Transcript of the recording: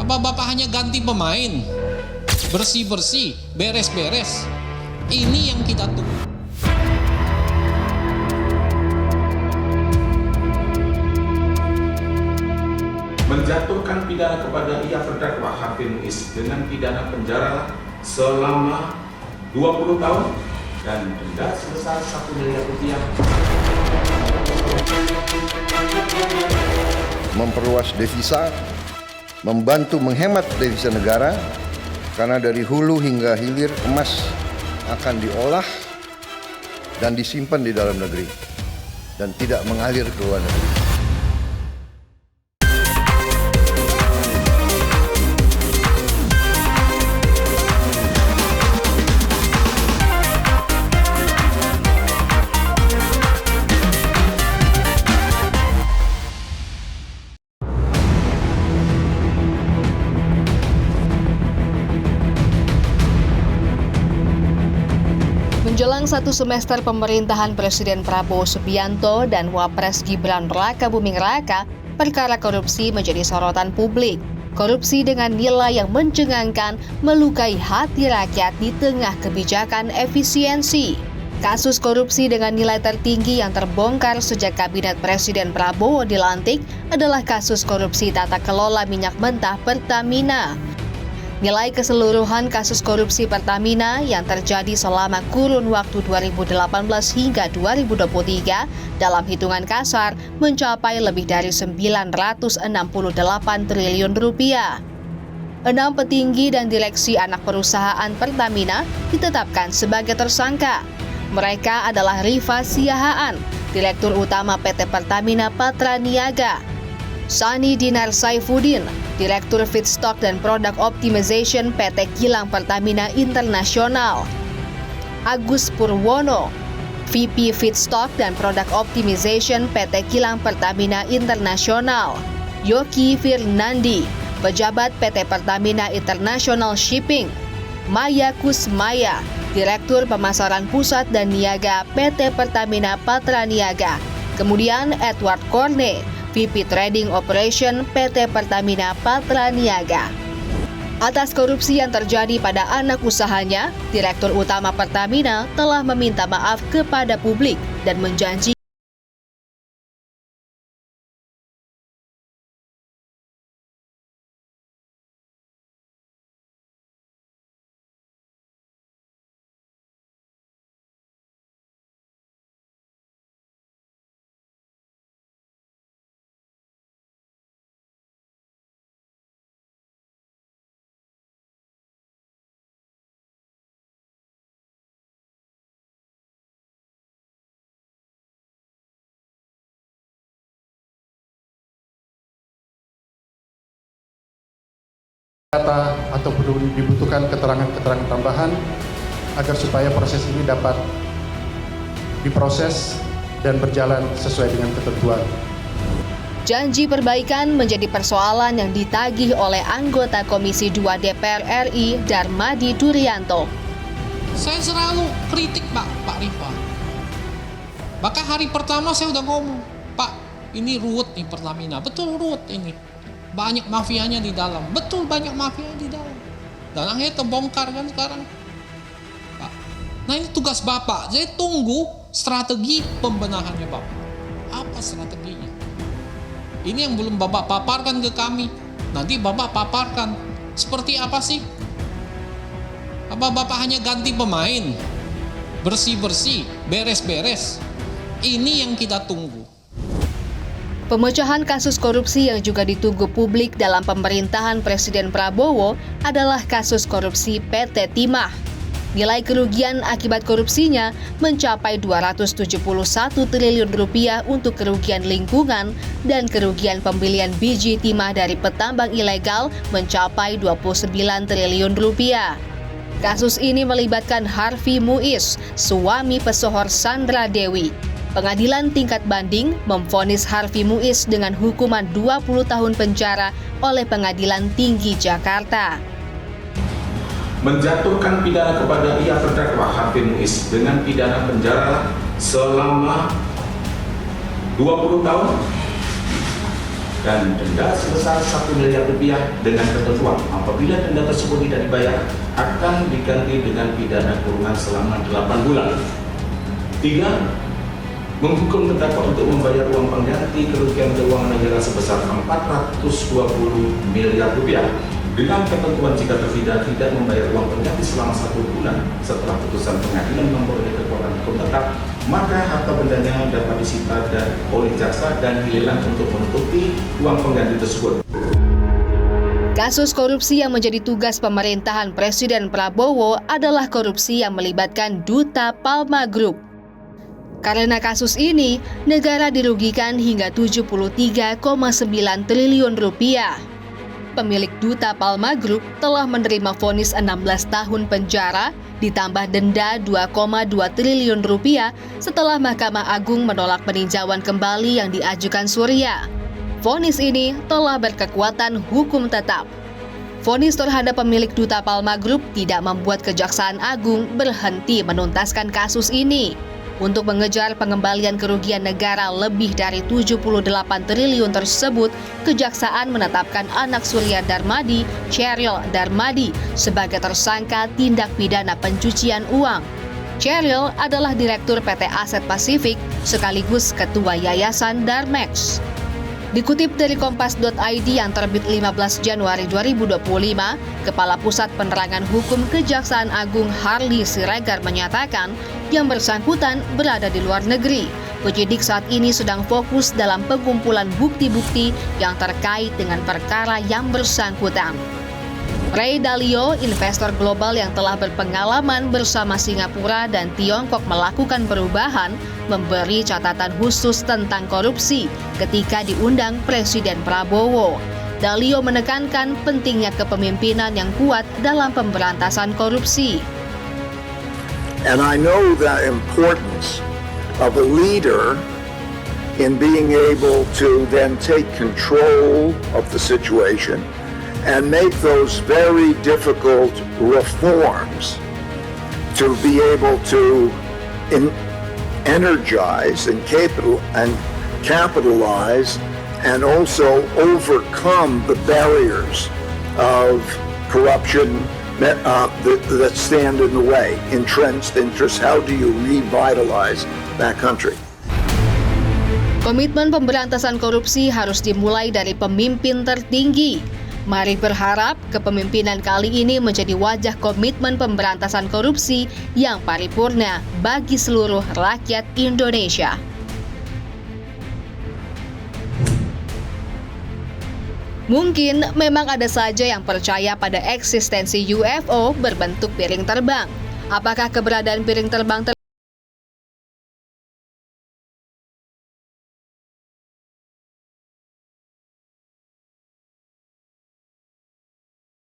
Apa Bapak hanya ganti pemain? Bersih-bersih, beres-beres. Ini yang kita tunggu. Menjatuhkan pidana kepada ia terdakwa Harvey Muiz dengan pidana penjara selama 20 tahun dan denda sebesar 1 miliar rupiah. Memperluas devisa, membantu menghemat devisa negara, karena dari hulu hingga hilir emas akan diolah dan disimpan di dalam negeri dan tidak mengalir ke luar negeri. Menjelang 1 semester pemerintahan Presiden Prabowo Subianto dan Wapres Gibran Rakabuming Raka, perkara korupsi menjadi sorotan publik. Korupsi dengan nilai yang mencengangkan melukai hati rakyat di tengah kebijakan efisiensi. Kasus korupsi dengan nilai tertinggi yang terbongkar sejak Kabinet Presiden Prabowo dilantik adalah kasus korupsi tata kelola minyak mentah Pertamina. Nilai keseluruhan kasus korupsi Pertamina yang terjadi selama kurun waktu 2018 hingga 2023 dalam hitungan kasar mencapai lebih dari 968 triliun rupiah. 6 petinggi dan direksi anak perusahaan Pertamina ditetapkan sebagai tersangka. Mereka adalah Rifa Siahaan, Direktur Utama PT Pertamina Patra Niaga, Sani Dinar Saifuddin, Direktur Feedstock dan Product Optimization PT Kilang Pertamina Internasional, Agus Purwono, VP Feedstock dan Product Optimization PT Kilang Pertamina Internasional, Yoki Firnandi, Pejabat PT Pertamina International Shipping, Maya Kusmaya, Direktur Pemasaran Pusat dan Niaga PT Pertamina Patra Niaga, kemudian Edward Korne, VP Trading Operation PT Pertamina Patra Niaga. Atas korupsi yang terjadi pada anak usahanya, Direktur Utama Pertamina telah meminta maaf kepada publik dan menjanjikan data atau dibutuhkan keterangan-keterangan tambahan agar supaya proses ini dapat diproses dan berjalan sesuai dengan ketentuan. janji perbaikan menjadi persoalan yang ditagih oleh anggota Komisi 2 DPR RI Darmadi Durianto. Saya selalu kritik Pak Rifa. Bahkan hari pertama saya udah ngomong, Pak, ini ruwet nih Pertamina. Betul ruwet ini. Banyak mafianya di dalam. Betul banyak mafianya di dalam. Dan akhirnya terbongkar kan sekarang. Pak. Nah ini tugas Bapak. Saya tunggu strategi pembenahannya Bapak. Apa strateginya? Ini yang belum Bapak paparkan ke kami. Nanti Bapak paparkan. Seperti apa sih? Apa Bapak hanya ganti pemain? Bersih-bersih, beres-beres. Ini yang kita tunggu. Pemecahan kasus korupsi yang juga ditunggu publik dalam pemerintahan Presiden Prabowo adalah kasus korupsi PT Timah. Nilai kerugian akibat korupsinya mencapai 271 triliun rupiah untuk kerugian lingkungan dan kerugian pembelian biji timah dari petambang ilegal mencapai 29 triliun rupiah. Kasus ini melibatkan Harvey Muiz, suami pesohor Sandra Dewi. Pengadilan tingkat banding memvonis Harvey Muiz dengan hukuman 20 tahun penjara oleh Pengadilan Tinggi Jakarta. Menjatuhkan pidana kepada ia terdakwa Harvey Muiz dengan pidana penjara selama 20 tahun dan denda sebesar 1 miliar rupiah dengan ketentuan apabila denda tersebut tidak dibayar akan diganti dengan pidana kurungan selama 8 bulan. 3. Menghukum terdakwa untuk membayar uang pengganti kerugian keuangan negara sebesar 420 miliar rupiah dengan ketentuan jika terpidana tidak membayar uang pengganti selama 1 bulan setelah putusan pengadilan memperoleh kekuatan hukum tetap, maka harta bendanya dapat disita oleh jaksa dan dilelang untuk menutupi uang pengganti tersebut. Kasus korupsi yang menjadi tugas pemerintahan Presiden Prabowo adalah korupsi yang melibatkan Duta Palma Group. Karena kasus ini, negara dirugikan hingga 73,9 triliun rupiah. Pemilik Duta Palma Group telah menerima vonis 16 tahun penjara ditambah denda 2,2 triliun rupiah setelah Mahkamah Agung menolak peninjauan kembali yang diajukan Surya. Vonis ini telah berkekuatan hukum tetap. Vonis terhadap pemilik Duta Palma Group tidak membuat Kejaksaan Agung berhenti menuntaskan kasus ini. Untuk mengejar pengembalian kerugian negara lebih dari 78 triliun tersebut, Kejaksaan menetapkan anak Surya Darmadi, Cheryl Darmadi, sebagai tersangka tindak pidana pencucian uang. Cheryl adalah Direktur PT Aset Pasifik sekaligus Ketua Yayasan Darmex. Dikutip dari Kompas.id yang terbit 15 Januari 2025, Kepala Pusat Penerangan Hukum Kejaksaan Agung Harli Siregar menyatakan yang bersangkutan berada di luar negeri. Penyidik saat ini sedang fokus dalam pengumpulan bukti-bukti yang terkait dengan perkara yang bersangkutan. Ray Dalio, investor global yang telah berpengalaman bersama Singapura dan Tiongkok melakukan perubahan, memberi catatan khusus tentang korupsi ketika diundang Presiden Prabowo. Dalio menekankan pentingnya kepemimpinan yang kuat dalam pemberantasan korupsi. And I know the importance of a leader in being able to then take control of the situation and make those very difficult reforms to be able to energize and capitalize and also overcome the barriers of corruption that stand in the way, entrenched interests. How do you revitalize that country? Komitmen pemberantasan korupsi harus dimulai dari pemimpin tertinggi. Mari berharap kepemimpinan kali ini menjadi wajah komitmen pemberantasan korupsi yang paripurna bagi seluruh rakyat Indonesia. Mungkin memang ada saja yang percaya pada eksistensi UFO berbentuk piring terbang. Apakah keberadaan piring terbang